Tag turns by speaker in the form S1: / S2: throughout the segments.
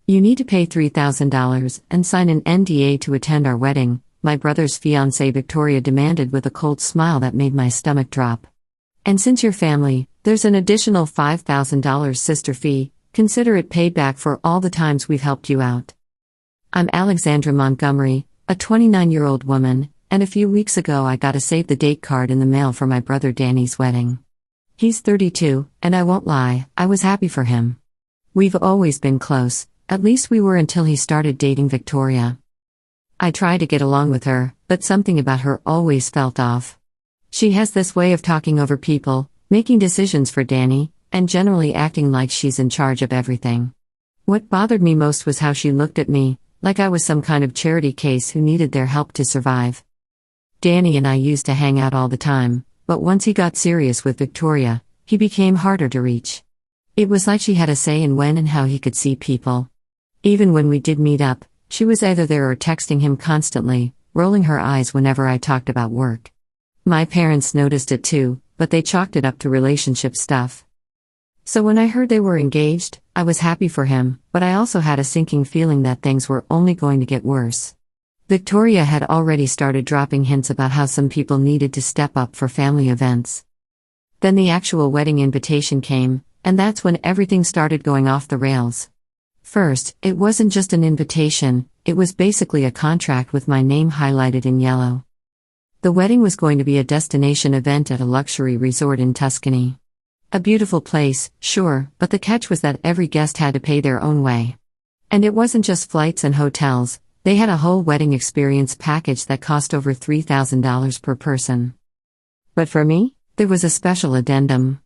S1: You need to pay $3,000 and sign an NDA to attend our wedding, my brother's fiancée Victoria demanded with a cold smile that made my stomach drop. And since you're family, there's an additional $5,000 sister fee. Consider it paid back for all the times we've helped you out. I'm Alexandra Montgomery, a 29-year-old woman, and a few weeks ago I got a save-the-date card in the mail for my brother Danny's wedding. He's 32, and I won't lie, I was happy for him. We've always been close, at least we were until he started dating Victoria. I tried to get along with her, but something about her always felt off. She has this way of talking over people, making decisions for Danny, and generally acting like she's in charge of everything. What bothered me most was how she looked at me, like I was some kind of charity case who needed their help to survive. Danny and I used to hang out all the time, but once he got serious with Victoria, he became harder to reach. It was like she had a say in when and how he could see people. Even when we did meet up, she was either there or texting him constantly, rolling her eyes whenever I talked about work. My parents noticed it too, but they chalked it up to relationship stuff. So when I heard they were engaged, I was happy for him, but I also had a sinking feeling that things were only going to get worse. Victoria had already started dropping hints about how some people needed to step up for family events. Then the actual wedding invitation came, and that's when everything started going off the rails. First, it wasn't just an invitation, it was basically a contract with my name highlighted in yellow. The wedding was going to be a destination event at a luxury resort in Tuscany. A beautiful place, sure, but the catch was that every guest had to pay their own way. And it wasn't just flights and hotels, they had a whole wedding experience package that cost over $3,000 per person. But for me, there was a special addendum.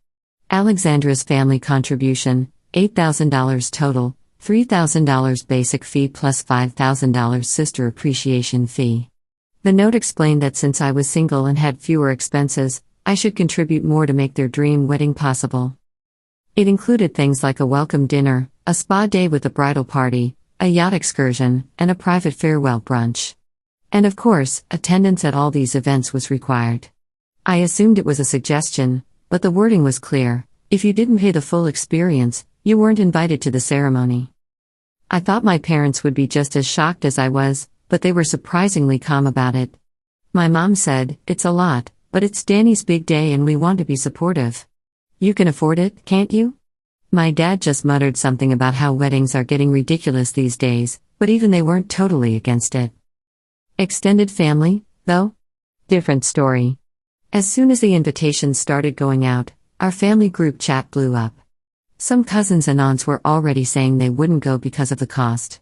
S1: Alexandra's family contribution, $8,000 total, $3,000 basic fee plus $5,000 sister appreciation fee. The note explained that since I was single and had fewer expenses, I should contribute more to make their dream wedding possible. It included things like a welcome dinner, a spa day with a bridal party, a yacht excursion, and a private farewell brunch. And of course, attendance at all these events was required. I assumed it was a suggestion, but the wording was clear: if you didn't pay the full experience, you weren't invited to the ceremony. I thought my parents would be just as shocked as I was, but they were surprisingly calm about it. My mom said, "It's a lot, but it's Danny's big day and we want to be supportive. You can afford it, can't you?" My dad just muttered something about how weddings are getting ridiculous these days, but even they weren't totally against it. Extended family, though? Different story. As soon as the invitations started going out, our family group chat blew up. Some cousins and aunts were already saying they wouldn't go because of the cost.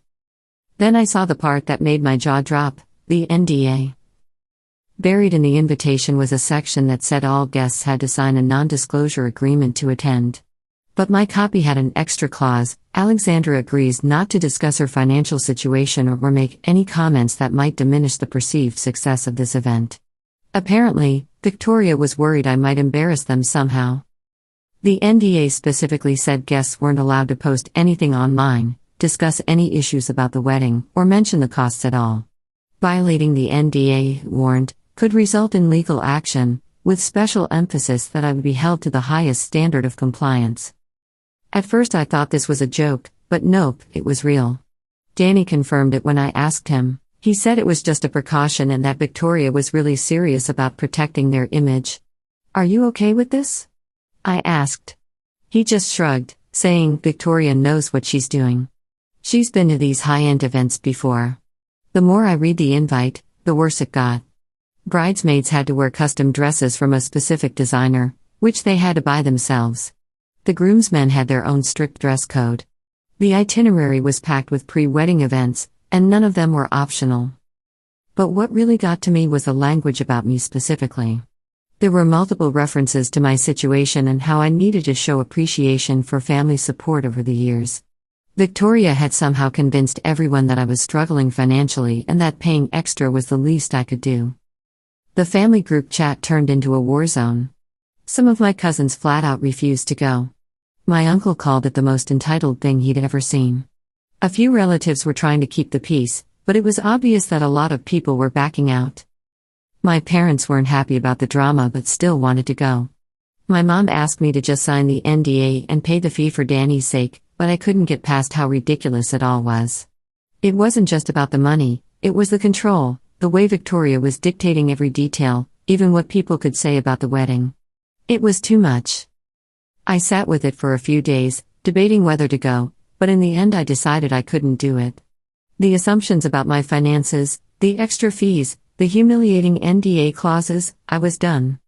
S1: Then I saw the part that made my jaw drop, the NDA. Buried in the invitation was a section that said all guests had to sign a non-disclosure agreement to attend. But my copy had an extra clause: Alexandra agrees not to discuss her financial situation or make any comments that might diminish the perceived success of this event. Apparently, Victoria was worried I might embarrass them somehow. The NDA specifically said guests weren't allowed to post anything online, discuss any issues about the wedding, or mention the costs at all. Violating the NDA, it warned, could result in legal action, with special emphasis that I would be held to the highest standard of compliance. At first I thought this was a joke, but nope, it was real. Danny confirmed it when I asked him. He said it was just a precaution and that Victoria was really serious about protecting their image. "Are you okay with this?" I asked. He just shrugged, saying Victoria knows what she's doing. She's been to these high-end events before. The more I read the invite, the worse it got. Bridesmaids had to wear custom dresses from a specific designer, which they had to buy themselves. The groomsmen had their own strict dress code. The itinerary was packed with pre-wedding events, and none of them were optional. But what really got to me was the language about me specifically. There were multiple references to my situation and how I needed to show appreciation for family support over the years. Victoria had somehow convinced everyone that I was struggling financially and that paying extra was the least I could do. The family group chat turned into a war zone. Some of my cousins flat out refused to go. My uncle called it the most entitled thing he'd ever seen. A few relatives were trying to keep the peace, but it was obvious that a lot of people were backing out. My parents weren't happy about the drama but still wanted to go. My mom asked me to just sign the NDA and pay the fee for Danny's sake, but I couldn't get past how ridiculous it all was. It wasn't just about the money, it was the control, the way Victoria was dictating every detail, even what people could say about the wedding. It was too much. I sat with it for a few days, debating whether to go, but in the end I decided I couldn't do it. The assumptions about my finances, the extra fees, the humiliating NDA clauses, I was done.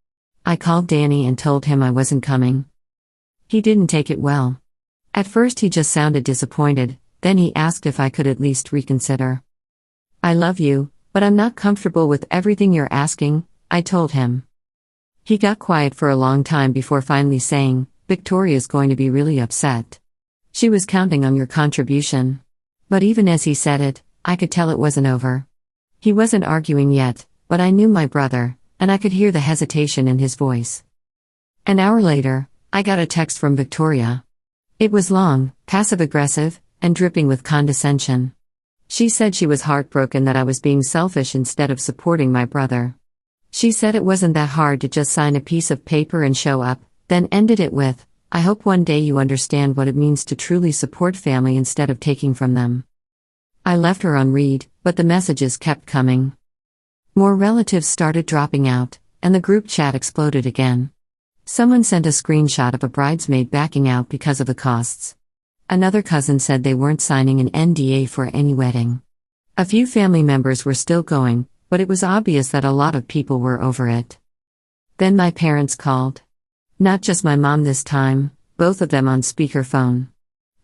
S1: I called Danny and told him I wasn't coming. He didn't take it well. At first he just sounded disappointed, then he asked if I could at least reconsider. "I love you, but I'm not comfortable with everything you're asking," I told him. He got quiet for a long time before finally saying, "Victoria's going to be really upset. She was counting on your contribution." But even as he said it, I could tell it wasn't over. He wasn't arguing yet, but I knew my brother, and I could hear the hesitation in his voice. An hour later, I got a text from Victoria. It was long, passive-aggressive, and dripping with condescension. She said she was heartbroken that I was being selfish instead of supporting my brother. She said it wasn't that hard to just sign a piece of paper and show up, then ended it with, "I hope one day you understand what it means to truly support family instead of taking from them." I left her unread, but the messages kept coming. More relatives started dropping out, and the group chat exploded again. Someone sent a screenshot of a bridesmaid backing out because of the costs. Another cousin said they weren't signing an NDA for any wedding. A few family members were still going, but it was obvious that a lot of people were over it. Then my parents called. Not just my mom this time, both of them on speakerphone.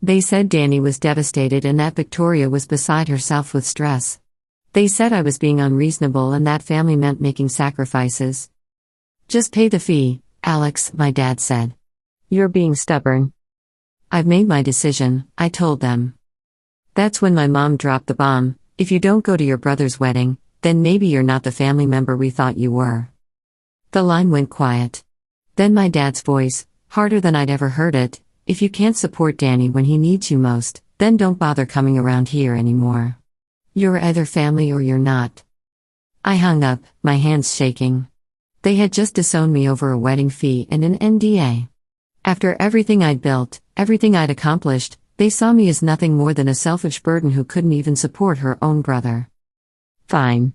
S1: They said Danny was devastated and that Victoria was beside herself with stress. They said I was being unreasonable and that family meant making sacrifices. "Just pay the fee, Alex," my dad said. "You're being stubborn." "I've made my decision," I told them. That's when my mom dropped the bomb. "If you don't go to your brother's wedding, then maybe you're not the family member we thought you were." The line went quiet. Then my dad's voice, harder than I'd ever heard it, "If you can't support Danny when he needs you most, then don't bother coming around here anymore. You're either family or you're not." I hung up, my hands shaking. They had just disowned me over a wedding fee and an NDA. After everything I'd built, everything I'd accomplished, they saw me as nothing more than a selfish burden who couldn't even support her own brother. Fine.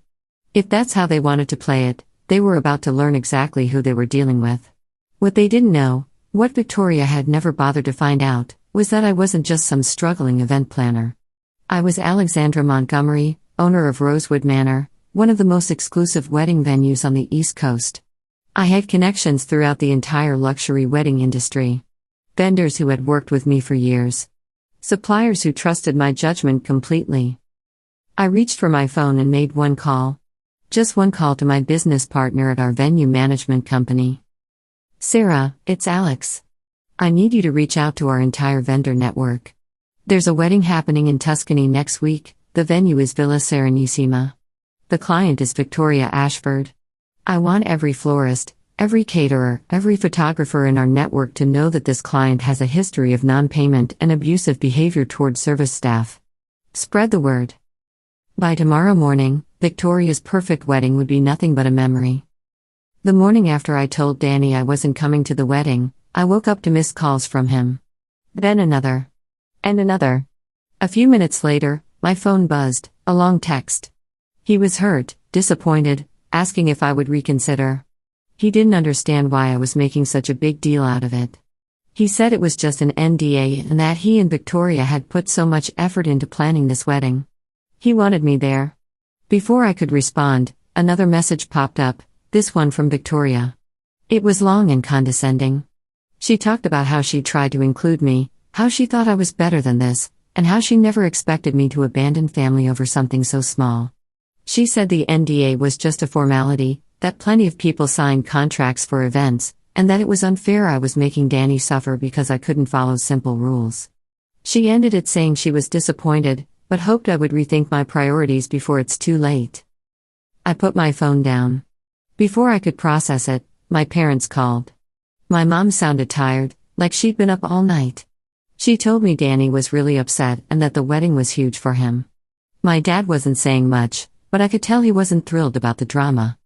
S1: If that's how they wanted to play it, they were about to learn exactly who they were dealing with. What they didn't know, what Victoria had never bothered to find out, was that I wasn't just some struggling event planner. I was Alexandra Montgomery, owner of Rosewood Manor, one of the most exclusive wedding venues on the East Coast. I had connections throughout the entire luxury wedding industry. Vendors who had worked with me for years. Suppliers who trusted my judgment completely. I reached for my phone and made one call. Just one call to my business partner at our venue management company. "Sarah, it's Alex. I need you to reach out to our entire vendor network. There's a wedding happening in Tuscany next week. The venue is Villa Serenissima. The client is Victoria Ashford. I want every florist, every caterer, every photographer in our network to know that this client has a history of non-payment and abusive behavior toward service staff. Spread the word." By tomorrow morning, Victoria's perfect wedding would be nothing but a memory. The morning after I told Danny I wasn't coming to the wedding, I woke up to missed calls from him. Then another. And another. A few minutes later, my phone buzzed, a long text. He was hurt, disappointed, asking if I would reconsider. He didn't understand why I was making such a big deal out of it. He said it was just an NDA and that he and Victoria had put so much effort into planning this wedding. He wanted me there. Before I could respond, another message popped up, this one from Victoria. It was long and condescending. She talked about how she'd tried to include me, how she thought I was better than this, and how she never expected me to abandon family over something so small. She said the NDA was just a formality, that plenty of people signed contracts for events, and that it was unfair I was making Danny suffer because I couldn't follow simple rules. She ended it saying she was disappointed, but hoped I would rethink my priorities before it's too late. I put my phone down. Before I could process it, my parents called. My mom sounded tired, like she'd been up all night. She told me Danny was really upset and that the wedding was huge for him. My dad wasn't saying much, but I could tell he wasn't thrilled about the drama.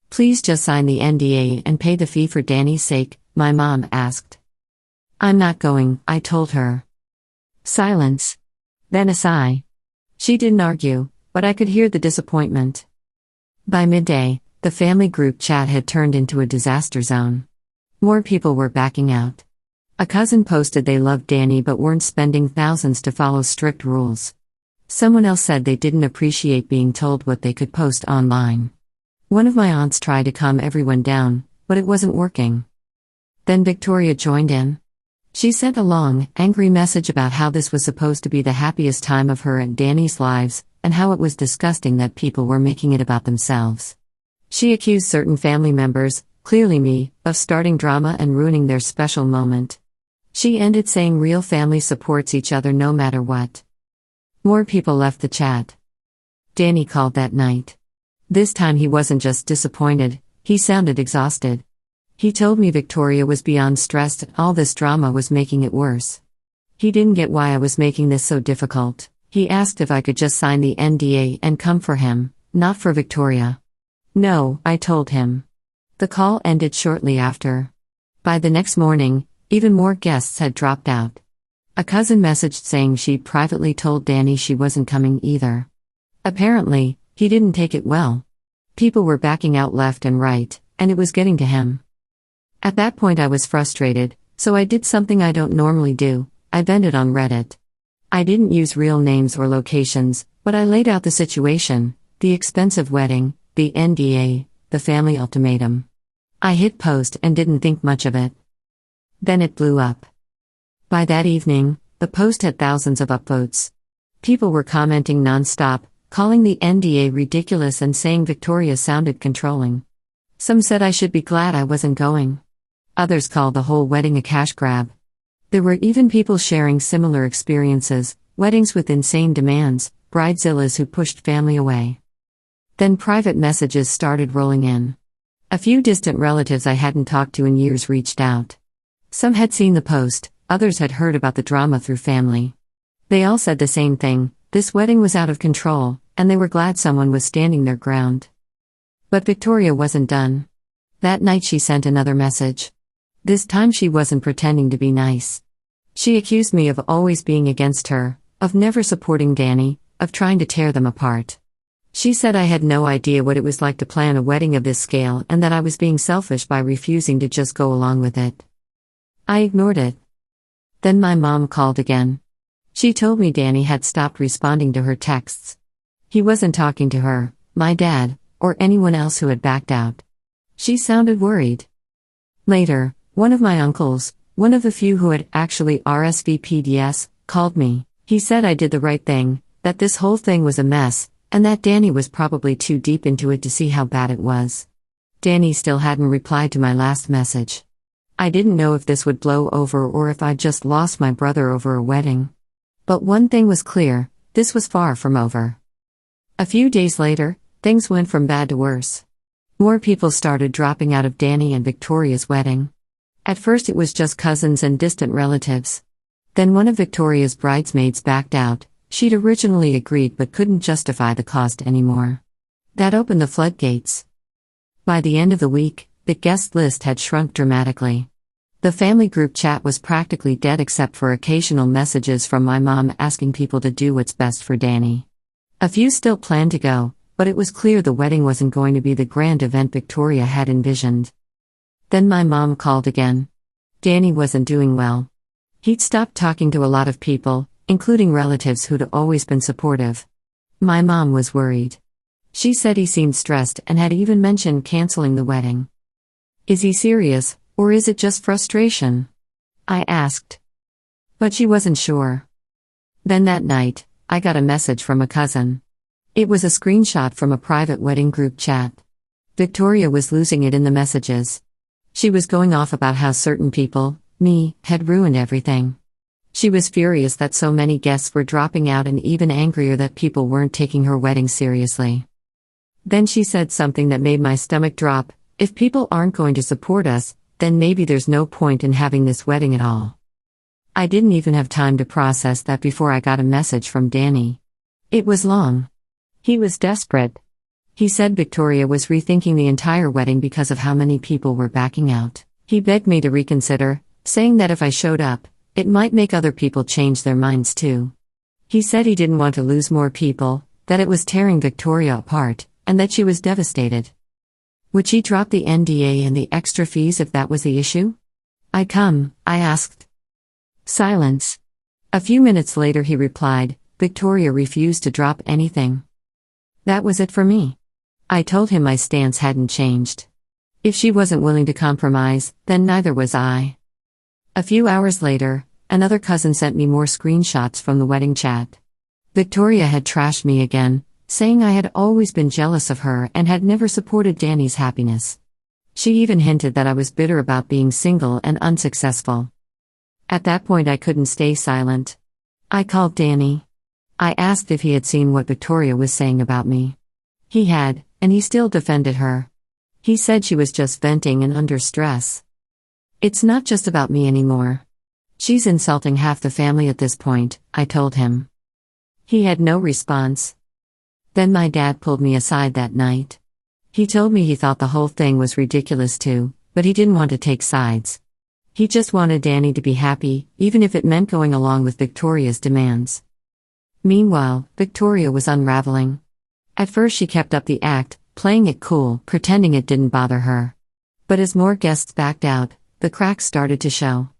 S1: "Please just sign the NDA and pay the fee for Danny's sake," my mom asked. "I'm not going," I told her. Silence. Then a sigh. She didn't argue, but I could hear the disappointment. By midday, the family group chat had turned into a disaster zone. More people were backing out. A cousin posted they loved Danny but weren't spending thousands to follow strict rules. Someone else said they didn't appreciate being told what they could post online. One of my aunts tried to calm everyone down, but it wasn't working. Then Victoria joined in. She sent a long, angry message about how this was supposed to be the happiest time of her and Danny's lives, and how it was disgusting that people were making it about themselves. She accused certain family members, clearly me, of starting drama and ruining their special moment. She ended saying real family supports each other no matter what. More people left the chat. Danny called that night. This time he wasn't just disappointed, he sounded exhausted. He told me Victoria was beyond stressed and all this drama was making it worse. He didn't get why I was making this so difficult. He asked if I could just sign the NDA and come for him, not for Victoria. No, I told him. The call ended shortly after. By the next morning, even more guests had dropped out. A cousin messaged saying she'd privately told Danny she wasn't coming either. Apparently, he didn't take it well. People were backing out left and right, and it was getting to him. At that point I was frustrated, so I did something I don't normally do, I vented on Reddit. I didn't use real names or locations, but I laid out the situation, the expensive wedding, the NDA, the family ultimatum. I hit post and didn't think much of it. Then it blew up. By that evening, the post had thousands of upvotes. People were commenting non-stop, calling the NDA ridiculous and saying Victoria sounded controlling. Some said I should be glad I wasn't going. Others called the whole wedding a cash grab. There were even people sharing similar experiences, weddings with insane demands, bridezillas who pushed family away. Then private messages started rolling in. A few distant relatives I hadn't talked to in years reached out. Some had seen the post, others had heard about the drama through family. They all said the same thing, this wedding was out of control, and they were glad someone was standing their ground. But Victoria wasn't done. That night she sent another message. This time she wasn't pretending to be nice. She accused me of always being against her, of never supporting Danny, of trying to tear them apart. She said I had no idea what it was like to plan a wedding of this scale and that I was being selfish by refusing to just go along with it. I ignored it. Then my mom called again. She told me Danny had stopped responding to her texts. He wasn't talking to her, my dad, or anyone else who had backed out. She sounded worried. Later, one of my uncles, one of the few who had actually RSVP'd yes, called me. He said I did the right thing, that this whole thing was a mess, and that Danny was probably too deep into it to see how bad it was. Danny still hadn't replied to my last message. I didn't know if this would blow over or if I'd just lost my brother over a wedding. But one thing was clear, this was far from over. A few days later, things went from bad to worse. More people started dropping out of Danny and Victoria's wedding. At first it was just cousins and distant relatives. Then one of Victoria's bridesmaids backed out. She'd originally agreed but couldn't justify the cost anymore. That opened the floodgates. By the end of the week, the guest list had shrunk dramatically. The family group chat was practically dead except for occasional messages from my mom asking people to do what's best for Danny. A few still planned to go, but it was clear the wedding wasn't going to be the grand event Victoria had envisioned. Then my mom called again. Danny wasn't doing well. He'd stopped talking to a lot of people, including relatives who'd always been supportive. My mom was worried. She said he seemed stressed and had even mentioned canceling the wedding. Is he serious, or is it just frustration? I asked. But she wasn't sure. Then that night, I got a message from a cousin. It was a screenshot from a private wedding group chat. Victoria was losing it in the messages. She was going off about how certain people, me, had ruined everything. She was furious that so many guests were dropping out and even angrier that people weren't taking her wedding seriously. Then she said something that made my stomach drop. If people aren't going to support us, then maybe there's no point in having this wedding at all. I didn't even have time to process that before I got a message from Danny. It was long. He was desperate. He said Victoria was rethinking the entire wedding because of how many people were backing out. He begged me to reconsider, saying that if I showed up, It might make other people change their minds too. He said he didn't want to lose more people, that it was tearing Victoria apart, and that she was devastated. Would she drop the NDA and the extra fees if that was the issue? I asked. Silence. A few minutes later he replied, Victoria refused to drop anything. That was it for me. I told him my stance hadn't changed. If she wasn't willing to compromise, then neither was I. A few hours later, another cousin sent me more screenshots from the wedding chat. Victoria had trashed me again, saying I had always been jealous of her and had never supported Danny's happiness. She even hinted that I was bitter about being single and unsuccessful. At that point I couldn't stay silent. I called Danny. I asked if he had seen what Victoria was saying about me. He had, and he still defended her. He said she was just venting and under stress. It's not just about me anymore. She's insulting half the family at this point, I told him. He had no response. Then my dad pulled me aside that night. He told me he thought the whole thing was ridiculous too, but he didn't want to take sides. He just wanted Danny to be happy, even if it meant going along with Victoria's demands. Meanwhile, Victoria was unraveling. At first she kept up the act, playing it cool, pretending it didn't bother her. But as more guests backed out, the cracks started to show.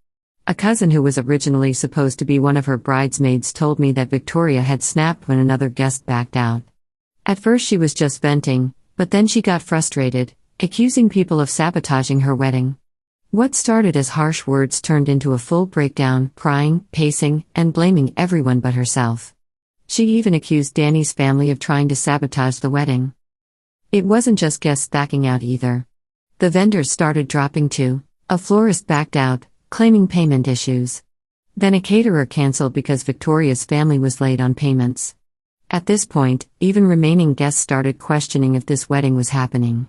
S1: A cousin who was originally supposed to be one of her bridesmaids told me that Victoria had snapped when another guest backed out. At first she was just venting, but then she got frustrated, accusing people of sabotaging her wedding. What started as harsh words turned into a full breakdown, crying, pacing, and blaming everyone but herself. She even accused Danny's family of trying to sabotage the wedding. It wasn't just guests backing out either. The vendors started dropping too. A florist backed out, claiming payment issues. Then a caterer canceled because Victoria's family was late on payments. At this point, even remaining guests started questioning if this wedding was happening.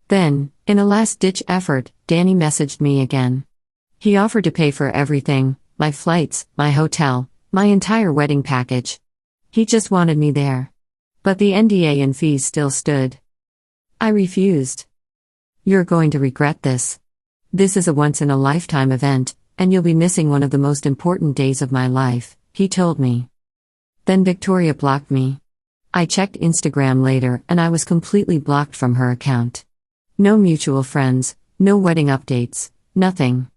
S1: Then, in a last-ditch effort, Danny messaged me again. He offered to pay for everything, my flights, my hotel, my entire wedding package. He just wanted me there. But the NDA and fees still stood. I refused. You're going to regret this. This is a once-in-a-lifetime event, and you'll be missing one of the most important days of my life, he told me. Then Victoria blocked me. I checked Instagram later and I was completely blocked from her account. No mutual friends, no wedding updates, nothing.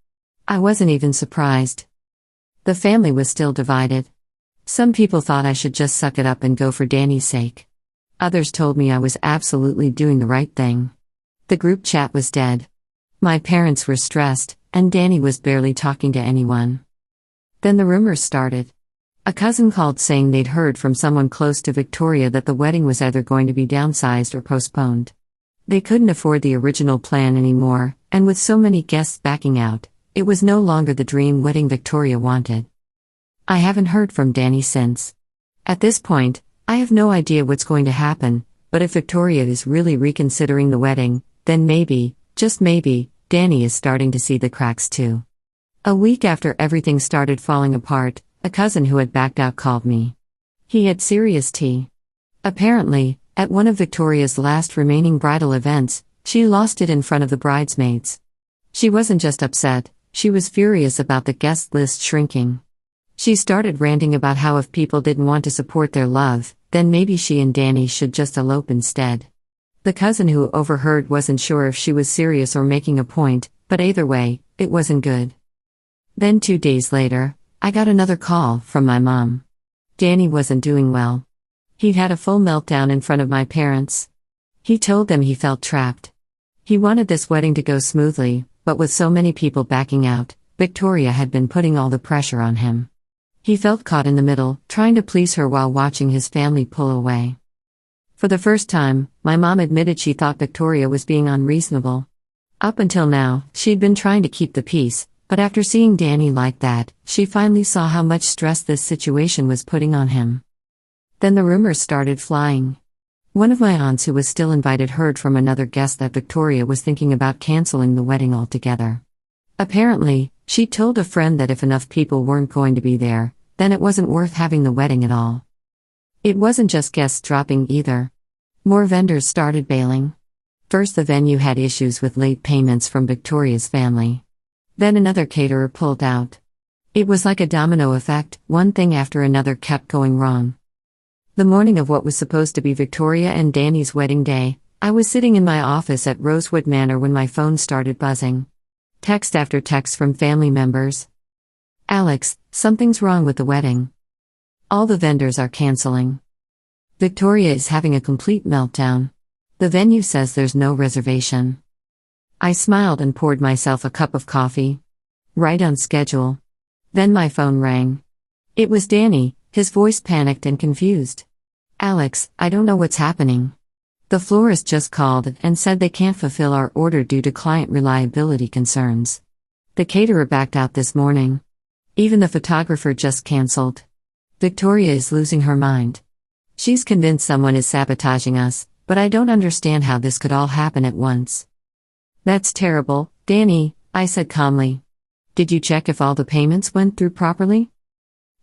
S1: I wasn't even surprised. The family was still divided. Some people thought I should just suck it up and go for Danny's sake. Others told me I was absolutely doing the right thing. The group chat was dead. My parents were stressed, and Danny was barely talking to anyone. Then the rumors started. A cousin called saying they'd heard from someone close to Victoria that the wedding was either going to be downsized or postponed. They couldn't afford the original plan anymore, and with so many guests backing out, it was no longer the dream wedding Victoria wanted. I haven't heard from Danny since. At this point, I have no idea what's going to happen, but if Victoria is really reconsidering the wedding, then maybe, just maybe, Danny is starting to see the cracks too. A week after everything started falling apart, a cousin who had backed out called me. He had serious tea. Apparently, at one of Victoria's last remaining bridal events, she lost it in front of the bridesmaids. She wasn't just upset, she was furious about the guest list shrinking. She started ranting about how if people didn't want to support their love, then maybe she and Danny should just elope instead. The cousin who overheard wasn't sure if she was serious or making a point, but either way, it wasn't good. Then 2 days later, I got another call from my mom. Danny wasn't doing well. He'd had a full meltdown in front of my parents. He told them he felt trapped. He wanted this wedding to go smoothly, but with so many people backing out, Victoria had been putting all the pressure on him. He felt caught in the middle, trying to please her while watching his family pull away. For the first time, my mom admitted she thought Victoria was being unreasonable. Up until now, she'd been trying to keep the peace, but after seeing Danny like that, she finally saw how much stress this situation was putting on him. Then the rumors started flying. One of my aunts who was still invited heard from another guest that Victoria was thinking about canceling the wedding altogether. Apparently, she told a friend that if enough people weren't going to be there, then it wasn't worth having the wedding at all. It wasn't just guests dropping either. More vendors started bailing. First, the venue had issues with late payments from Victoria's family. Then another caterer pulled out. It was like a domino effect, one thing after another kept going wrong. The morning of what was supposed to be Victoria and Danny's wedding day, I was sitting in my office at Rosewood Manor when my phone started buzzing. Text after text from family members. Alex, something's wrong with the wedding. All the vendors are canceling. Victoria is having a complete meltdown. The venue says there's no reservation. I smiled and poured myself a cup of coffee. Right on schedule. Then my phone rang. It was Danny, his voice panicked and confused. Alex, I don't know what's happening. The florist just called and said they can't fulfill our order due to client reliability concerns. The caterer backed out this morning. Even the photographer just canceled. Victoria is losing her mind. She's convinced someone is sabotaging us, but I don't understand how this could all happen at once. That's terrible, Danny, I said calmly. Did you check if all the payments went through properly?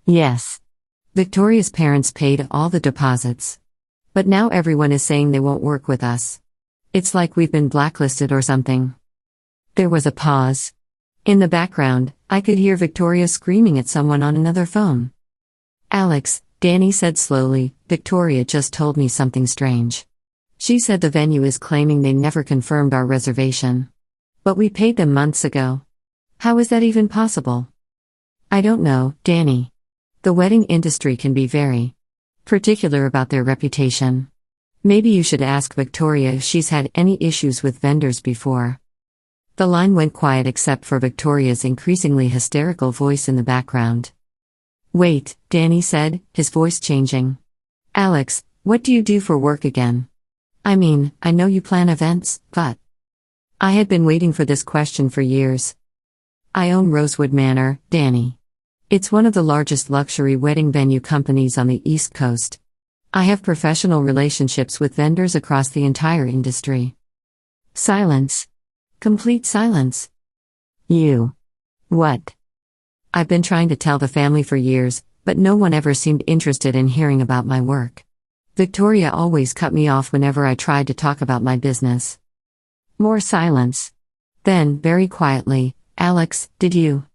S1: Yes. Victoria's parents paid all the deposits. But now everyone is saying they won't work with us. It's like we've been blacklisted or something. There was a pause. In the background, I could hear Victoria screaming at someone on another phone. Alex, Danny said slowly, Victoria just told me something strange. She said the venue is claiming they never confirmed our reservation. But we paid them months ago. How is that even possible? I don't know, Danny. The wedding industry can be very particular about their reputation. Maybe you should ask Victoria if she's had any issues with vendors before. The line went quiet except for Victoria's increasingly hysterical voice in the background. Wait, Danny said, his voice changing. Alex, what do you do for work again? I mean, I know you plan events, but... I had been waiting for this question for years. I own Rosewood Manor, Danny. It's one of the largest luxury wedding venue companies on the East Coast. I have professional relationships with vendors across the entire industry. Silence. Complete silence. You. What? I've been trying to tell the family for years, but no one ever seemed interested in hearing about my work. Victoria always cut me off whenever I tried to talk about my business. More silence. Then, very quietly, Alex, did you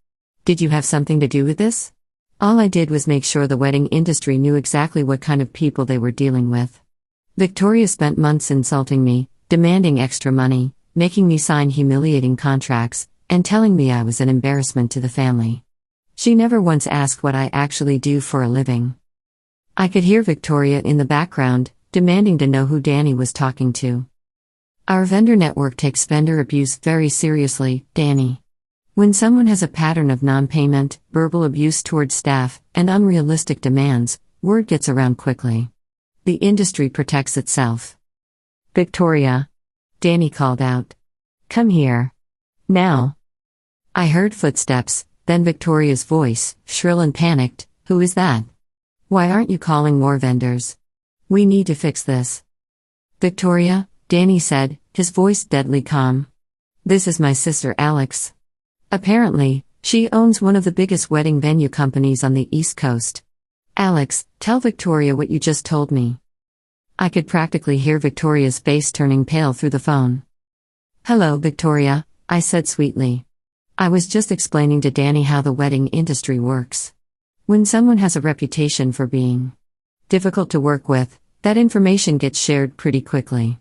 S1: have something to do with this? All I did was make sure the wedding industry knew exactly what kind of people they were dealing with. Victoria spent months insulting me, demanding extra money, making me sign humiliating contracts, and telling me I was an embarrassment to the family. She never once asked what I actually do for a living. I could hear Victoria in the background, demanding to know who Danny was talking to. Our vendor network takes vendor abuse very seriously, Danny. When someone has a pattern of non-payment, verbal abuse towards staff, and unrealistic demands, word gets around quickly. The industry protects itself. Victoria. Danny called out. Come here. Now. I heard footsteps, then Victoria's voice, shrill and panicked, who is that? Why aren't you calling more vendors? We need to fix this. Victoria, Danny said, his voice deadly calm. This is my sister Alex. Apparently, she owns one of the biggest wedding venue companies on the East Coast. Alex, tell Victoria what you just told me. I could practically hear Victoria's face turning pale through the phone. Hello, Victoria, I said sweetly. I was just explaining to Danny how the wedding industry works. When someone has a reputation for being difficult to work with, that information gets shared pretty quickly.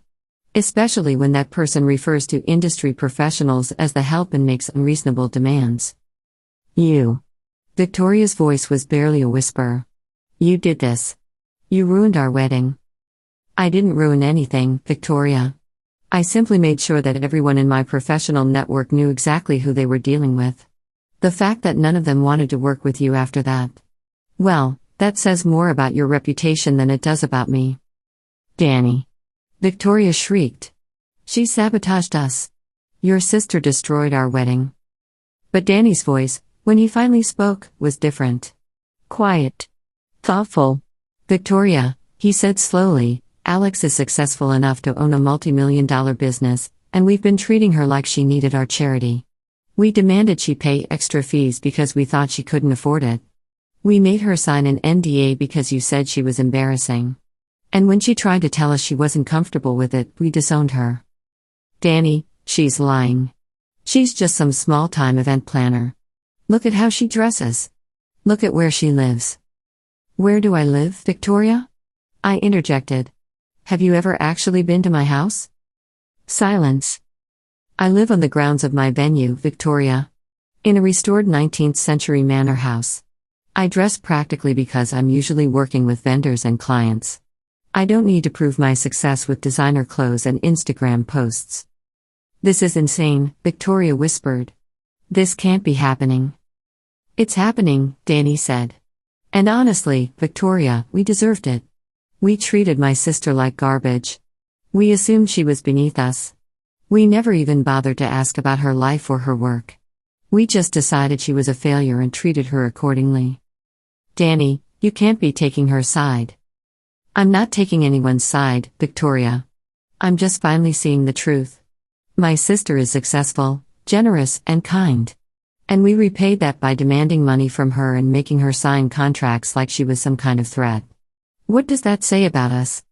S1: Especially when that person refers to industry professionals as the help and makes unreasonable demands. You. Victoria's voice was barely a whisper. You did this. You ruined our wedding. I didn't ruin anything, Victoria. I simply made sure that everyone in my professional network knew exactly who they were dealing with. The fact that none of them wanted to work with you after that. Well, that says more about your reputation than it does about me. Danny. Victoria shrieked. She sabotaged us. Your sister destroyed our wedding. But Danny's voice, when he finally spoke, was different. Quiet. Thoughtful. Victoria, he said slowly, Alex is successful enough to own a multi-million-dollar business, and we've been treating her like she needed our charity. We demanded she pay extra fees because we thought she couldn't afford it. We made her sign an NDA because you said she was embarrassing. And when she tried to tell us she wasn't comfortable with it, we disowned her. Danny, she's lying. She's just some small-time event planner. Look at how she dresses. Look at where she lives. Where do I live, Victoria? I interjected. Have you ever actually been to my house? Silence. I live on the grounds of my venue, Victoria. In a restored 19th century manor house. I dress practically because I'm usually working with vendors and clients. I don't need to prove my success with designer clothes and Instagram posts. This is insane, Victoria whispered. This can't be happening. It's happening, Danny said. And honestly, Victoria, we deserved it. We treated my sister like garbage. We assumed she was beneath us. We never even bothered to ask about her life or her work. We just decided she was a failure and treated her accordingly. Danny, you can't be taking her side. I'm not taking anyone's side, Victoria. I'm just finally seeing the truth. My sister is successful, generous, and kind. And we repaid that by demanding money from her and making her sign contracts like she was some kind of threat. What does that say about us?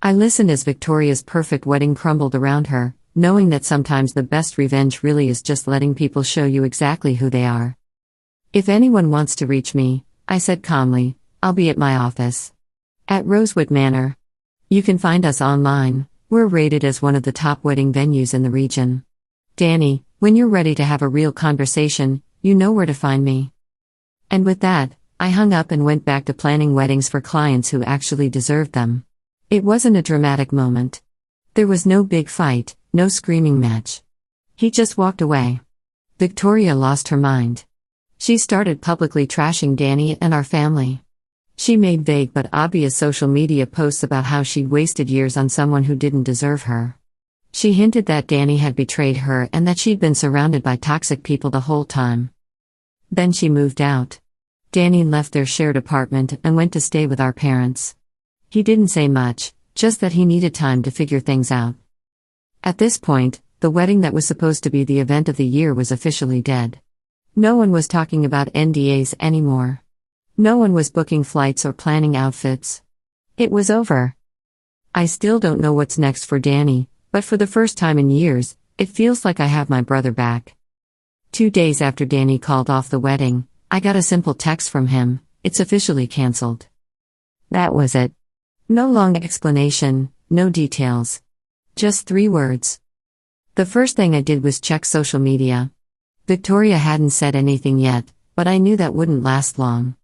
S1: I listened as Victoria's perfect wedding crumbled around her, knowing that sometimes the best revenge really is just letting people show you exactly who they are. If anyone wants to reach me, I said calmly, I'll be at my office. At Rosewood Manor. You can find us online. We're rated as one of the top wedding venues in the region. Danny, when you're ready to have a real conversation, you know where to find me. And with that, I hung up and went back to planning weddings for clients who actually deserved them. It wasn't a dramatic moment. There was no big fight, no screaming match. He just walked away. Victoria lost her mind. She started publicly trashing Danny and our family. She made vague but obvious social media posts about how she'd wasted years on someone who didn't deserve her. She hinted that Danny had betrayed her and that she'd been surrounded by toxic people the whole time. Then she moved out. Danny left their shared apartment and went to stay with our parents. He didn't say much, just that he needed time to figure things out. At this point, the wedding that was supposed to be the event of the year was officially dead. No one was talking about NDAs anymore. No one was booking flights or planning outfits. It was over. I still don't know what's next for Danny, but for the first time in years, it feels like I have my brother back. 2 days after Danny called off the wedding, I got a simple text from him, it's officially cancelled. That was it. No long explanation, no details. Just 3 words. The first thing I did was check social media. Victoria hadn't said anything yet, but I knew that wouldn't last long.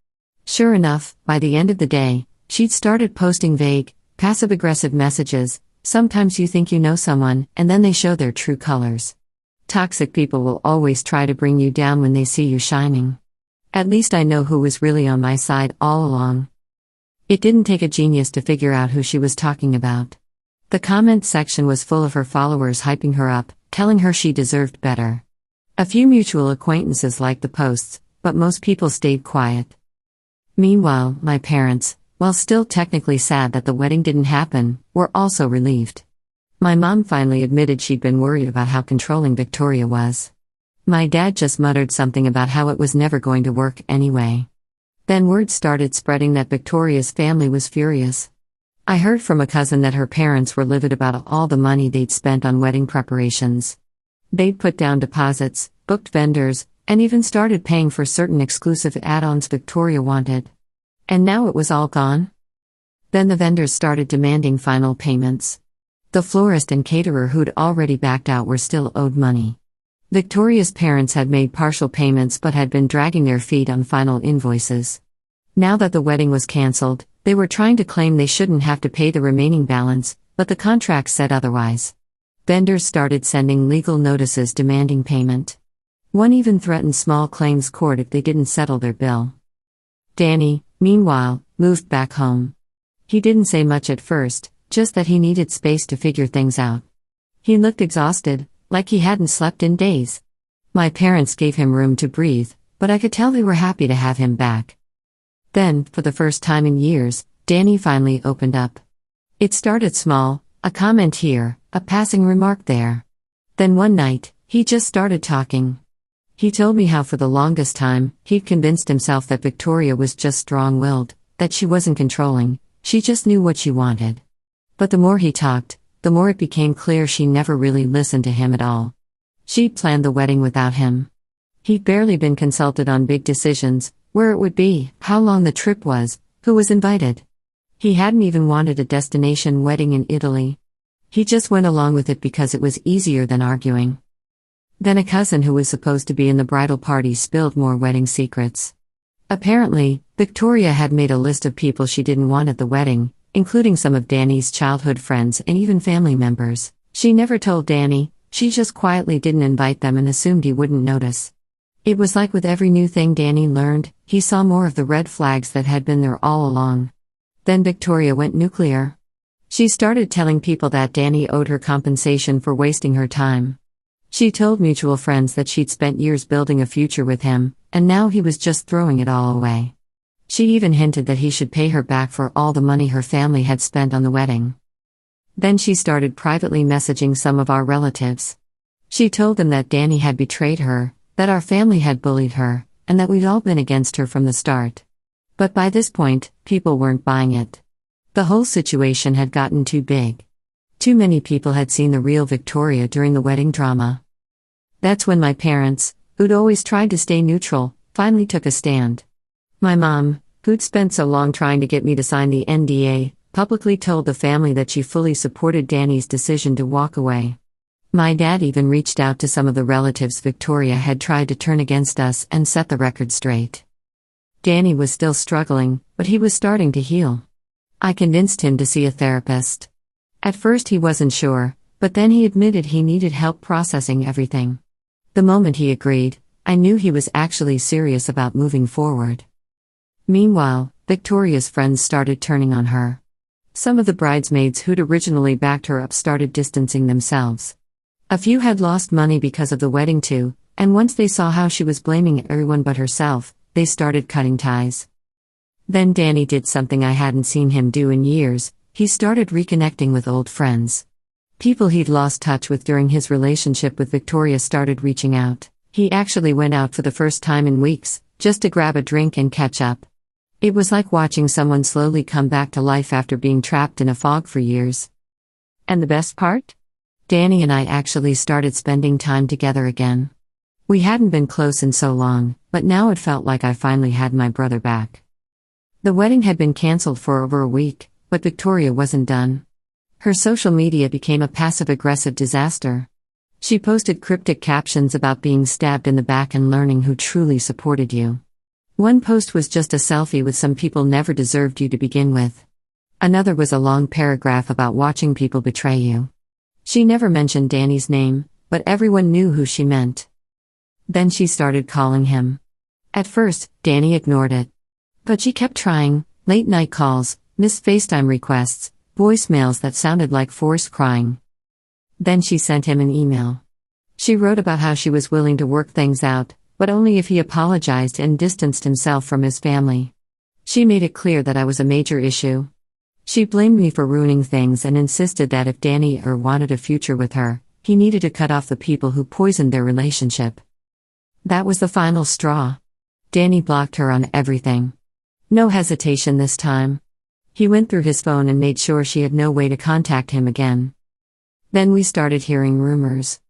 S1: Sure enough, by the end of the day, she'd started posting vague, passive-aggressive messages. Sometimes you think you know someone, and then they show their true colors. Toxic people will always try to bring you down when they see you shining. At least I know who was really on my side all along. It didn't take a genius to figure out who she was talking about. The comment section was full of her followers hyping her up, telling her she deserved better. A few mutual acquaintances liked the posts, but most people stayed quiet. Meanwhile, my parents, while still technically sad that the wedding didn't happen, were also relieved. My mom finally admitted she'd been worried about how controlling Victoria was. My dad just muttered something about how it was never going to work anyway. Then word started spreading that Victoria's family was furious. I heard from a cousin that her parents were livid about all the money they'd spent on wedding preparations. They'd put down deposits, booked vendors, and even started paying for certain exclusive add-ons Victoria wanted. And now it was all gone? Then the vendors started demanding final payments. The florist and caterer who'd already backed out were still owed money. Victoria's parents had made partial payments but had been dragging their feet on final invoices. Now that the wedding was cancelled, they were trying to claim they shouldn't have to pay the remaining balance, but the contract said otherwise. Vendors started sending legal notices demanding payment. One even threatened small claims court if they didn't settle their bill. Danny, meanwhile, moved back home. He didn't say much at first, just that he needed space to figure things out. He looked exhausted, like he hadn't slept in days. My parents gave him room to breathe, but I could tell they were happy to have him back. Then, for the first time in years, Danny finally opened up. It started small, a comment here, a passing remark there. Then one night, he just started talking. He told me how for the longest time, he'd convinced himself that Victoria was just strong-willed, that she wasn't controlling, she just knew what she wanted. But the more he talked, the more it became clear she never really listened to him at all. She'd planned the wedding without him. He'd barely been consulted on big decisions, where it would be, how long the trip was, who was invited. He hadn't even wanted a destination wedding in Italy. He just went along with it because it was easier than arguing. Then a cousin who was supposed to be in the bridal party spilled more wedding secrets. Apparently, Victoria had made a list of people she didn't want at the wedding, including some of Danny's childhood friends and even family members. She never told Danny, she just quietly didn't invite them and assumed he wouldn't notice. It was like with every new thing Danny learned, he saw more of the red flags that had been there all along. Then Victoria went nuclear. She started telling people that Danny owed her compensation for wasting her time. She told mutual friends that she'd spent years building a future with him, and now he was just throwing it all away. She even hinted that he should pay her back for all the money her family had spent on the wedding. Then she started privately messaging some of our relatives. She told them that Danny had betrayed her, that our family had bullied her, and that we'd all been against her from the start. But by this point, people weren't buying it. The whole situation had gotten too big. Too many people had seen the real Victoria during the wedding drama. That's when my parents, who'd always tried to stay neutral, finally took a stand. My mom, who'd spent so long trying to get me to sign the NDA, publicly told the family that she fully supported Danny's decision to walk away. My dad even reached out to some of the relatives Victoria had tried to turn against us and set the record straight. Danny was still struggling, but he was starting to heal. I convinced him to see a therapist. At first he wasn't sure, but then he admitted he needed help processing everything. The moment he agreed, I knew he was actually serious about moving forward. Meanwhile, Victoria's friends started turning on her. Some of the bridesmaids who'd originally backed her up started distancing themselves. A few had lost money because of the wedding too, and once they saw how she was blaming everyone but herself, they started cutting ties. Then Danny did something I hadn't seen him do in years. He started reconnecting with old friends. People he'd lost touch with during his relationship with Victoria started reaching out. He actually went out for the first time in weeks, just to grab a drink and catch up. It was like watching someone slowly come back to life after being trapped in a fog for years. And the best part? Danny and I actually started spending time together again. We hadn't been close in so long, but now it felt like I finally had my brother back. The wedding had been cancelled for over a week, but Victoria wasn't done. Her social media became a passive-aggressive disaster. She posted cryptic captions about being stabbed in the back and learning who truly supported you. One post was just a selfie with some people never deserved you to begin with. Another was a long paragraph about watching people betray you. She never mentioned Danny's name, but everyone knew who she meant. Then she started calling him. At first, Danny ignored it. But she kept trying, late-night calls, missed FaceTime requests, voicemails that sounded like forced crying. Then she sent him an email. She wrote about how she was willing to work things out, but only if he apologized and distanced himself from his family. She made it clear that I was a major issue. She blamed me for ruining things and insisted that if Danny wanted a future with her, he needed to cut off the people who poisoned their relationship. That was the final straw. Danny blocked her on everything. No hesitation this time. He went through his phone and made sure she had no way to contact him again. Then we started hearing rumors.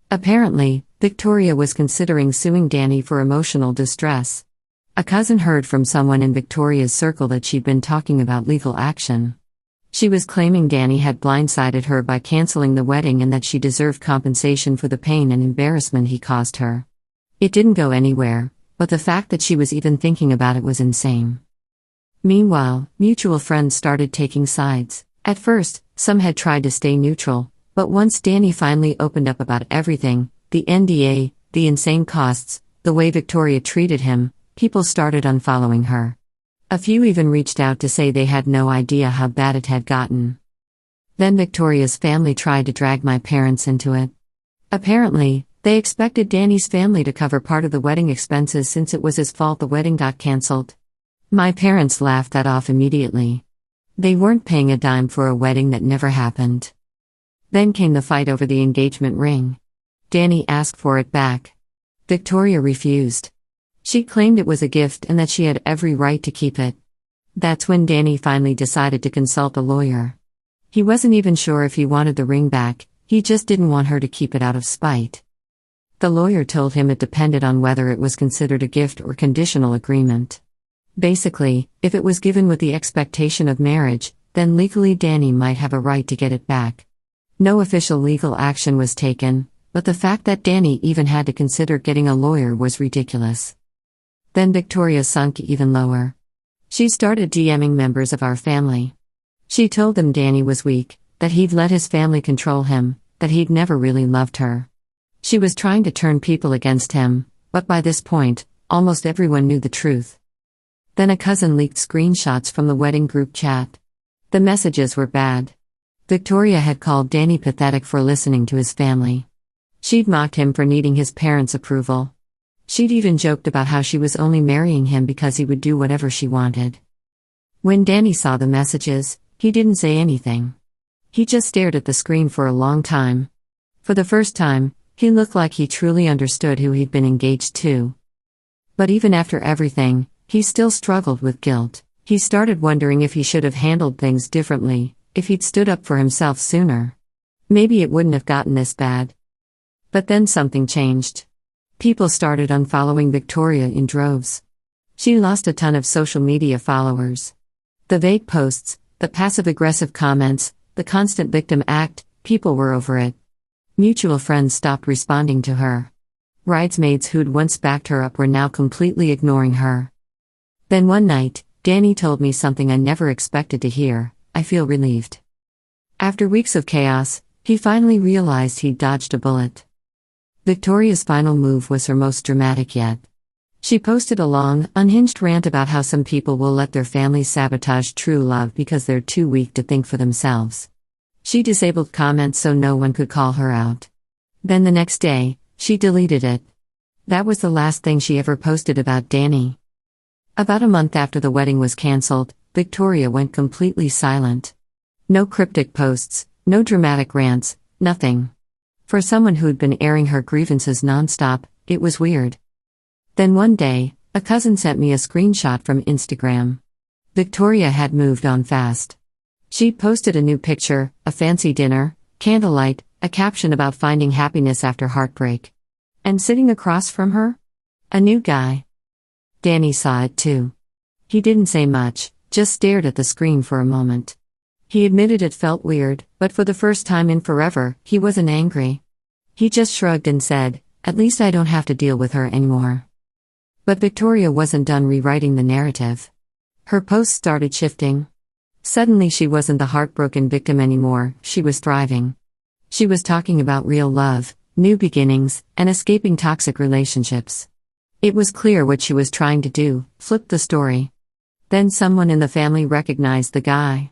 S1: Apparently, Victoria was considering suing Danny for emotional distress. A cousin heard from someone in Victoria's circle that she'd been talking about legal action. She was claiming Danny had blindsided her by canceling the wedding and that she deserved compensation for the pain and embarrassment he caused her. It didn't go anywhere, but the fact that she was even thinking about it was insane. Meanwhile, mutual friends started taking sides. At first, some had tried to stay neutral, but once Danny finally opened up about everything, the NDA, the insane costs, the way Victoria treated him, people started unfollowing her. A few even reached out to say they had no idea how bad it had gotten. Then Victoria's family tried to drag my parents into it. Apparently, they expected Danny's family to cover part of the wedding expenses since it was his fault the wedding got cancelled. My parents laughed that off immediately. They weren't paying a dime for a wedding that never happened. Then came the fight over the engagement ring. Danny asked for it back. Victoria refused. She claimed it was a gift and that she had every right to keep it. That's when Danny finally decided to consult a lawyer. He wasn't even sure if he wanted the ring back, he just didn't want her to keep it out of spite. The lawyer told him it depended on whether it was considered a gift or conditional agreement. Basically, if it was given with the expectation of marriage, then legally Danny might have a right to get it back. No official legal action was taken, but the fact that Danny even had to consider getting a lawyer was ridiculous. Then Victoria sunk even lower. She started DMing members of our family. She told them Danny was weak, that he'd let his family control him, that he'd never really loved her. She was trying to turn people against him, but by this point, almost everyone knew the truth. Then a cousin leaked screenshots from the wedding group chat. The messages were bad. Victoria had called Danny pathetic for listening to his family. She'd mocked him for needing his parents' approval. She'd even joked about how she was only marrying him because he would do whatever she wanted. When Danny saw the messages, he didn't say anything. He just stared at the screen for a long time. For the first time, he looked like he truly understood who he'd been engaged to. But even after everything, he still struggled with guilt. He started wondering if he should have handled things differently, if he'd stood up for himself sooner. Maybe it wouldn't have gotten this bad. But then something changed. People started unfollowing Victoria in droves. She lost a ton of social media followers. The vague posts, the passive-aggressive comments, the constant victim act, people were over it. Mutual friends stopped responding to her. Bridesmaids who'd once backed her up were now completely ignoring her. Then one night, Danny told me something I never expected to hear. I feel relieved. After weeks of chaos, he finally realized he'd dodged a bullet. Victoria's final move was her most dramatic yet. She posted a long, unhinged rant about how some people will let their families sabotage true love because they're too weak to think for themselves. She disabled comments so no one could call her out. Then the next day, she deleted it. That was the last thing she ever posted about Danny. About a month after the wedding was cancelled, Victoria went completely silent. No cryptic posts, no dramatic rants, nothing. For someone who'd been airing her grievances nonstop, it was weird. Then one day, a cousin sent me a screenshot from Instagram. Victoria had moved on fast. She'd posted a new picture, a fancy dinner, candlelight, a caption about finding happiness after heartbreak. And sitting across from her? A new guy. Danny saw it too. He didn't say much, just stared at the screen for a moment. He admitted it felt weird, but for the first time in forever, he wasn't angry. He just shrugged and said, "At least I don't have to deal with her anymore." But Victoria wasn't done rewriting the narrative. Her posts started shifting. Suddenly she wasn't the heartbroken victim anymore, she was thriving. She was talking about real love, new beginnings, and escaping toxic relationships. It was clear what she was trying to do, flip the story. Then someone in the family recognized the guy.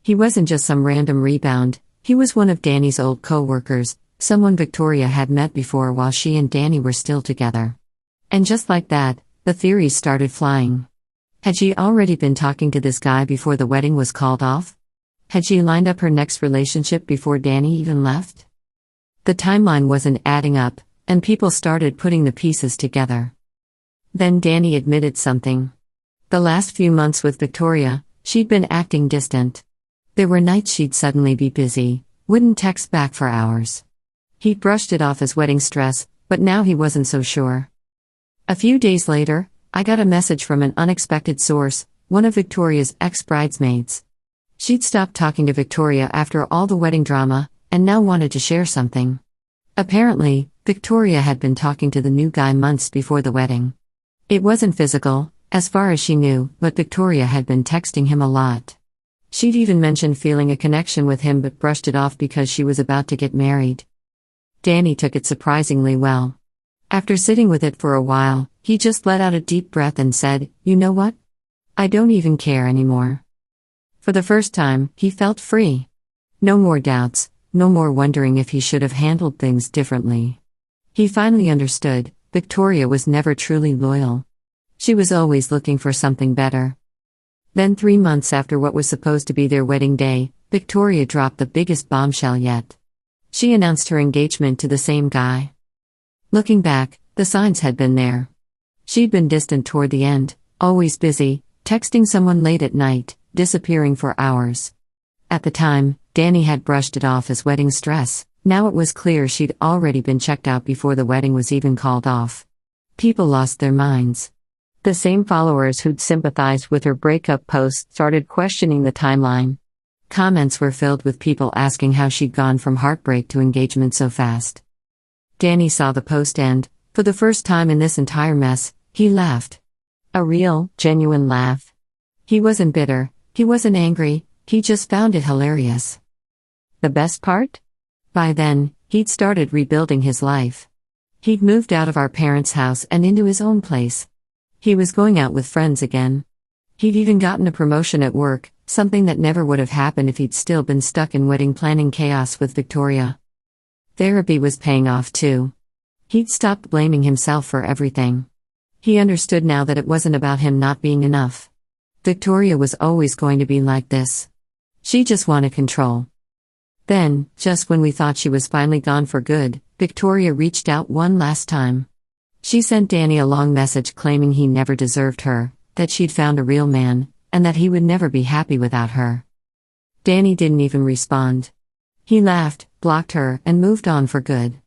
S1: He wasn't just some random rebound, he was one of Danny's old co-workers, someone Victoria had met before while she and Danny were still together. And just like that, the theories started flying. Had she already been talking to this guy before the wedding was called off? Had she lined up her next relationship before Danny even left? The timeline wasn't adding up, and people started putting the pieces together. Then Danny admitted something. The last few months with Victoria, she'd been acting distant. There were nights she'd suddenly be busy, wouldn't text back for hours. He'd brushed it off as wedding stress, but now he wasn't so sure. A few days later, I got a message from an unexpected source, one of Victoria's ex-bridesmaids. She'd stopped talking to Victoria after all the wedding drama, and now wanted to share something. Apparently, Victoria had been talking to the new guy months before the wedding. It wasn't physical, as far as she knew, but Victoria had been texting him a lot. She'd even mentioned feeling a connection with him but brushed it off because she was about to get married. Danny took it surprisingly well. After sitting with it for a while, he just let out a deep breath and said, "You know what? I don't even care anymore." For the first time, he felt free. No more doubts, no more wondering if he should have handled things differently. He finally understood, Victoria was never truly loyal. She was always looking for something better. Then 3 months after what was supposed to be their wedding day, Victoria dropped the biggest bombshell yet. She announced her engagement to the same guy. Looking back, the signs had been there. She'd been distant toward the end, always busy, texting someone late at night, disappearing for hours. At the time, Danny had brushed it off as wedding stress, Now it was clear she'd already been checked out before the wedding was even called off. People lost their minds. The same followers who'd sympathized with her breakup post started questioning the timeline. Comments were filled with people asking how she'd gone from heartbreak to engagement so fast. Danny saw the post and, for the first time in this entire mess, he laughed. A real, genuine laugh. He wasn't bitter, he wasn't angry, he just found it hilarious. The best part? By then, he'd started rebuilding his life. He'd moved out of our parents' house and into his own place. He was going out with friends again. He'd even gotten a promotion at work, something that never would have happened if he'd still been stuck in wedding planning chaos with Victoria. Therapy was paying off too. He'd stopped blaming himself for everything. He understood now that it wasn't about him not being enough. Victoria was always going to be like this. She just wanted control. Then, just when we thought she was finally gone for good, Victoria reached out one last time. She sent Danny a long message claiming he never deserved her, that she'd found a real man, and that he would never be happy without her. Danny didn't even respond. He laughed, blocked her, and moved on for good.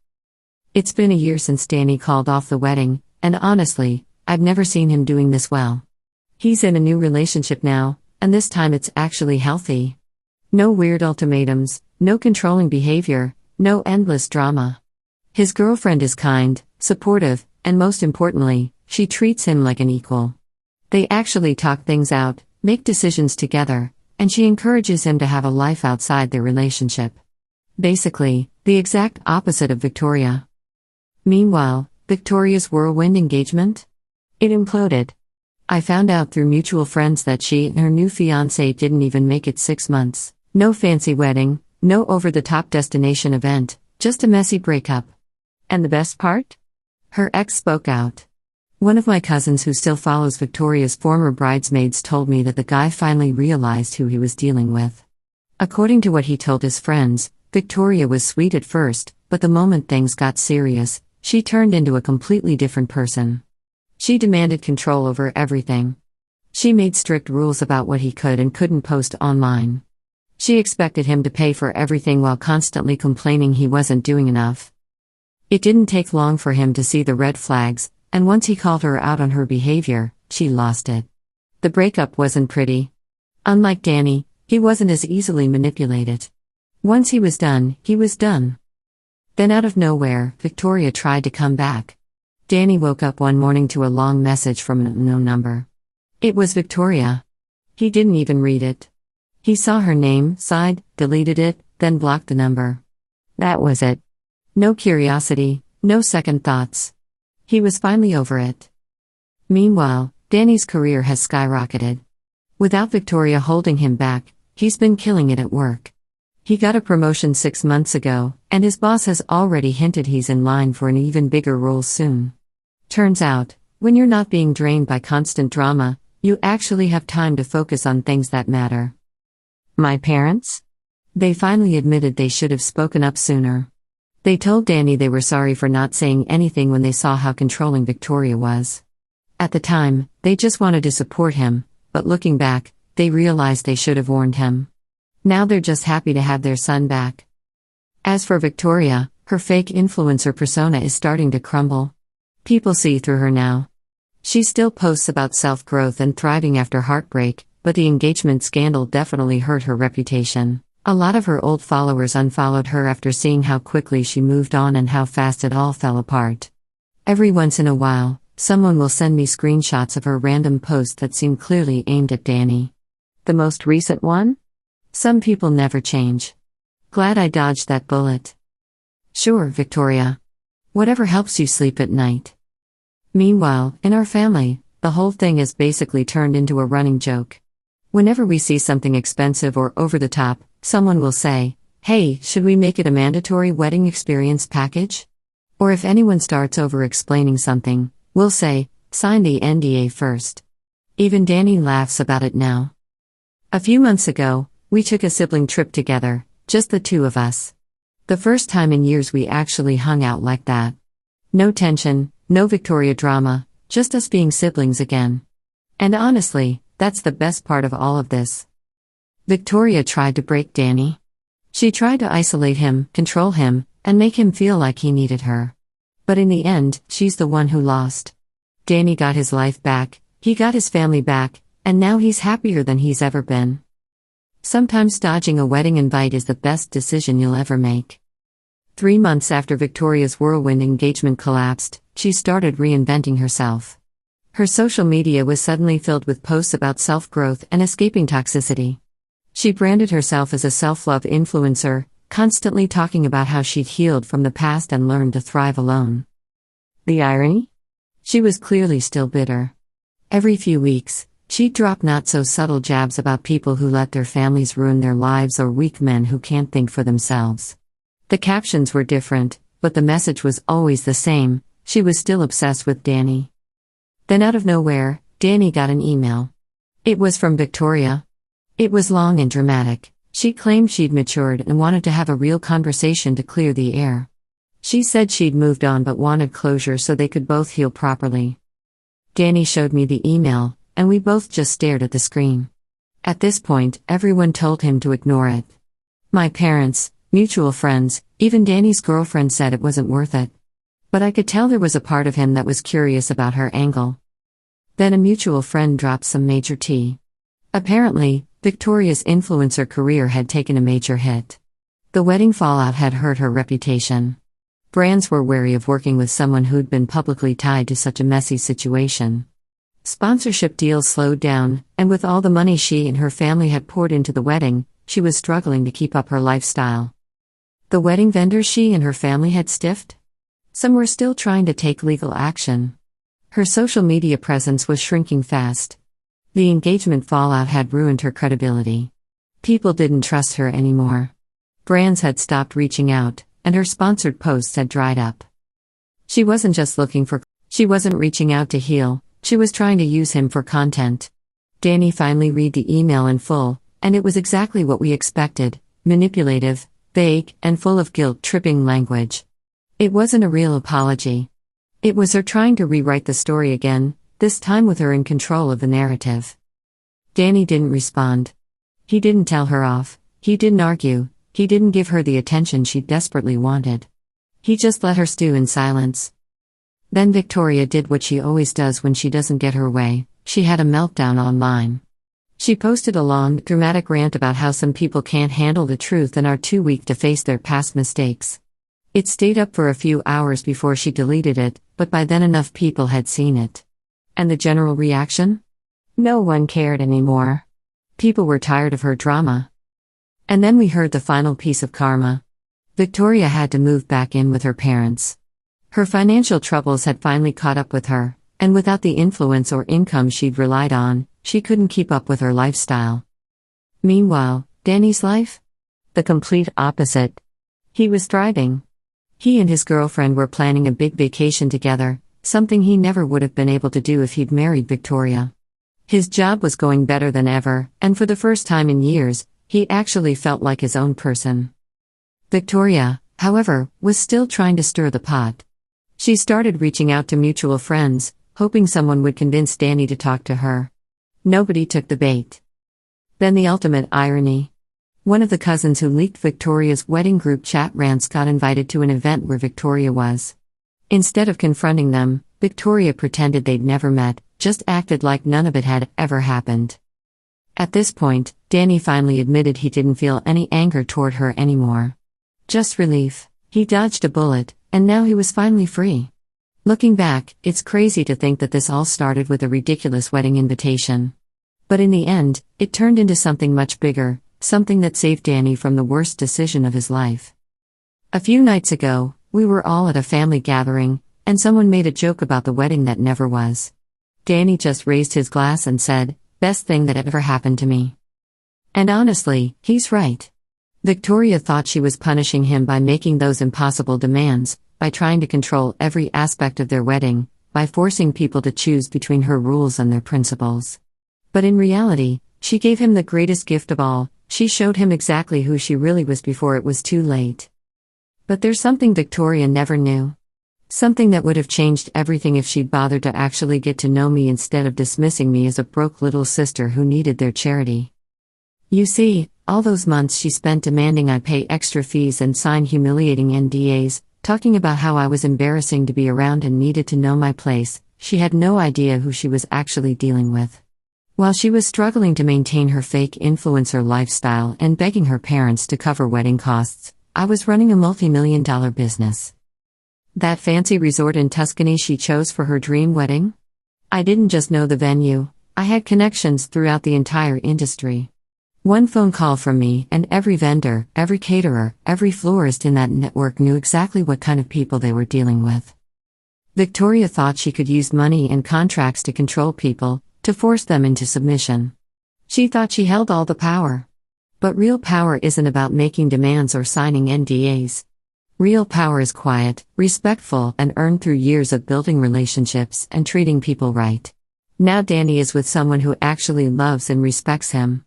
S1: It's been a year since Danny called off the wedding, and honestly, I've never seen him doing this well. He's in a new relationship now, and this time it's actually healthy. No weird ultimatums, no controlling behavior, no endless drama. His girlfriend is kind, supportive, and most importantly, she treats him like an equal. They actually talk things out, make decisions together, and she encourages him to have a life outside their relationship. Basically, the exact opposite of Victoria. Meanwhile, Victoria's whirlwind engagement? It imploded. I found out through mutual friends that she and her new fiancé didn't even make it 6 months. No fancy wedding, no over-the-top destination event, just a messy breakup. And the best part? Her ex spoke out. One of my cousins who still follows Victoria's former bridesmaids told me that the guy finally realized who he was dealing with. According to what he told his friends, Victoria was sweet at first, but the moment things got serious, she turned into a completely different person. She demanded control over everything. She made strict rules about what he could and couldn't post online. She expected him to pay for everything while constantly complaining he wasn't doing enough. It didn't take long for him to see the red flags, and once he called her out on her behavior, she lost it. The breakup wasn't pretty. Unlike Danny, he wasn't as easily manipulated. Once he was done, he was done. Then out of nowhere, Victoria tried to come back. Danny woke up one morning to a long message from an unknown number. It was Victoria. He didn't even read it. He saw her name, sighed, deleted it, then blocked the number. That was it. No curiosity, no second thoughts. He was finally over it. Meanwhile, Danny's career has skyrocketed. Without Victoria holding him back, he's been killing it at work. He got a promotion 6 months ago, and his boss has already hinted he's in line for an even bigger role soon. Turns out, when you're not being drained by constant drama, you actually have time to focus on things that matter. My parents? They finally admitted they should have spoken up sooner. They told Danny they were sorry for not saying anything when they saw how controlling Victoria was. At the time, they just wanted to support him, but looking back, they realized they should have warned him. Now they're just happy to have their son back. As for Victoria, her fake influencer persona is starting to crumble. People see through her now. She still posts about self-growth and thriving after heartbreak, but the engagement scandal definitely hurt her reputation. A lot of her old followers unfollowed her after seeing how quickly she moved on and how fast it all fell apart. Every once in a while, someone will send me screenshots of her random posts that seem clearly aimed at Danny. The most recent one? Some people never change. Glad I dodged that bullet. Sure, Victoria. Whatever helps you sleep at night. Meanwhile, in our family, the whole thing has basically turned into a running joke. Whenever we see something expensive or over the top, someone will say, "Hey, should we make it a mandatory wedding experience package?" Or if anyone starts over-explaining something, we'll say, "Sign the NDA first." Even Danny laughs about it now. A few months ago, we took a sibling trip together, just the two of us. The first time in years we actually hung out like that. No tension, no Victoria drama, just us being siblings again. And honestly, that's the best part of all of this. Victoria tried to break Danny. She tried to isolate him, control him, and make him feel like he needed her. But in the end, she's the one who lost. Danny got his life back, he got his family back, and now he's happier than he's ever been. Sometimes dodging a wedding invite is the best decision you'll ever make. 3 months after Victoria's whirlwind engagement collapsed, she started reinventing herself. Her social media was suddenly filled with posts about self-growth and escaping toxicity. She branded herself as a self-love influencer, constantly talking about how she'd healed from the past and learned to thrive alone. The irony? She was clearly still bitter. Every few weeks, she'd drop not-so-subtle jabs about people who let their families ruin their lives or weak men who can't think for themselves. The captions were different, but the message was always the same: she was still obsessed with Danny. Then out of nowhere, Danny got an email. It was from Victoria. It was long and dramatic. She claimed she'd matured and wanted to have a real conversation to clear the air. She said she'd moved on but wanted closure so they could both heal properly. Danny showed me the email, and we both just stared at the screen. At this point, everyone told him to ignore it. My parents, mutual friends, even Danny's girlfriend said it wasn't worth it. But I could tell there was a part of him that was curious about her angle. Then a mutual friend dropped some major tea. Apparently, Victoria's influencer career had taken a major hit. The wedding fallout had hurt her reputation. Brands were wary of working with someone who'd been publicly tied to such a messy situation. Sponsorship deals slowed down, and with all the money she and her family had poured into the wedding, she was struggling to keep up her lifestyle. The wedding vendors she and her family had stiffed? Some were still trying to take legal action. Her social media presence was shrinking fast. The engagement fallout had ruined her credibility. People didn't trust her anymore. Brands had stopped reaching out, and her sponsored posts had dried up. She wasn't reaching out to heal, she was trying to use him for content. Danny finally read the email in full, and it was exactly what we expected: manipulative, vague, and full of guilt-tripping language. It wasn't a real apology. It was her trying to rewrite the story again, this time with her in control of the narrative. Danny didn't respond. He didn't tell her off, he didn't argue, he didn't give her the attention she desperately wanted. He just let her stew in silence. Then Victoria did what she always does when she doesn't get her way: she had a meltdown online. She posted a long, dramatic rant about how some people can't handle the truth and are too weak to face their past mistakes. It stayed up for a few hours before she deleted it, but by then enough people had seen it. And the general reaction? No one cared anymore. People were tired of her drama. And then we heard the final piece of karma. Victoria had to move back in with her parents. Her financial troubles had finally caught up with her, and without the influence or income she'd relied on, she couldn't keep up with her lifestyle. Meanwhile, Danny's life? The complete opposite. He was thriving. He and his girlfriend were planning a big vacation together, something he never would have been able to do if he'd married Victoria. His job was going better than ever, and for the first time in years, he actually felt like his own person. Victoria, however, was still trying to stir the pot. She started reaching out to mutual friends, hoping someone would convince Danny to talk to her. Nobody took the bait. Then the ultimate irony. One of the cousins who leaked Victoria's wedding group chat rants got invited to an event where Victoria was. Instead of confronting them, Victoria pretended they'd never met, just acted like none of it had ever happened. At this point, Danny finally admitted he didn't feel any anger toward her anymore. Just relief. He dodged a bullet, and now he was finally free. Looking back, it's crazy to think that this all started with a ridiculous wedding invitation. But in the end, it turned into something much bigger, something that saved Danny from the worst decision of his life. A few nights ago, we were all at a family gathering, and someone made a joke about the wedding that never was. Danny just raised his glass and said, "Best thing that ever happened to me." And honestly, he's right. Victoria thought she was punishing him by making those impossible demands, by trying to control every aspect of their wedding, by forcing people to choose between her rules and their principles. But in reality, she gave him the greatest gift of all: she showed him exactly who she really was before it was too late. But there's something Victoria never knew. Something that would have changed everything if she'd bothered to actually get to know me instead of dismissing me as a broke little sister who needed their charity. You see, All those months she spent demanding I pay extra fees and sign humiliating NDAs, talking about how I was embarrassing to be around and needed to know my place. She had no idea who she was actually dealing with. While she was struggling to maintain her fake influencer lifestyle and begging her parents to cover wedding costs, I was running a multi-million-dollar business. That fancy resort in Tuscany she chose for her dream wedding? I didn't just know the venue, I had connections throughout the entire industry. One phone call from me, and every vendor, every caterer, every florist in that network knew exactly what kind of people they were dealing with. Victoria thought she could use money and contracts to control people, to force them into submission. She thought she held all the power. But real power isn't about making demands or signing NDAs. Real power is quiet, respectful, and earned through years of building relationships and treating people right. Now Danny is with someone who actually loves and respects him.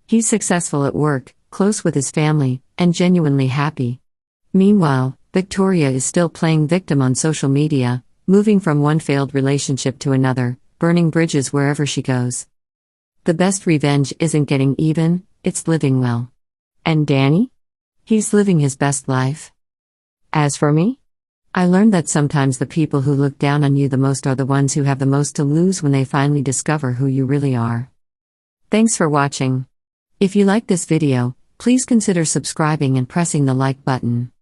S1: He's successful at work, close with his family, and genuinely happy. Meanwhile, Victoria is still playing victim on social media, moving from one failed relationship to another, burning bridges wherever she goes. The best revenge isn't getting even, it's living well. And Danny? He's living his best life. As for me? I learned that sometimes the people who look down on you the most are the ones who have the most to lose when they finally discover who you really are. Thanks for watching. If you like this video, please consider subscribing and pressing the like button.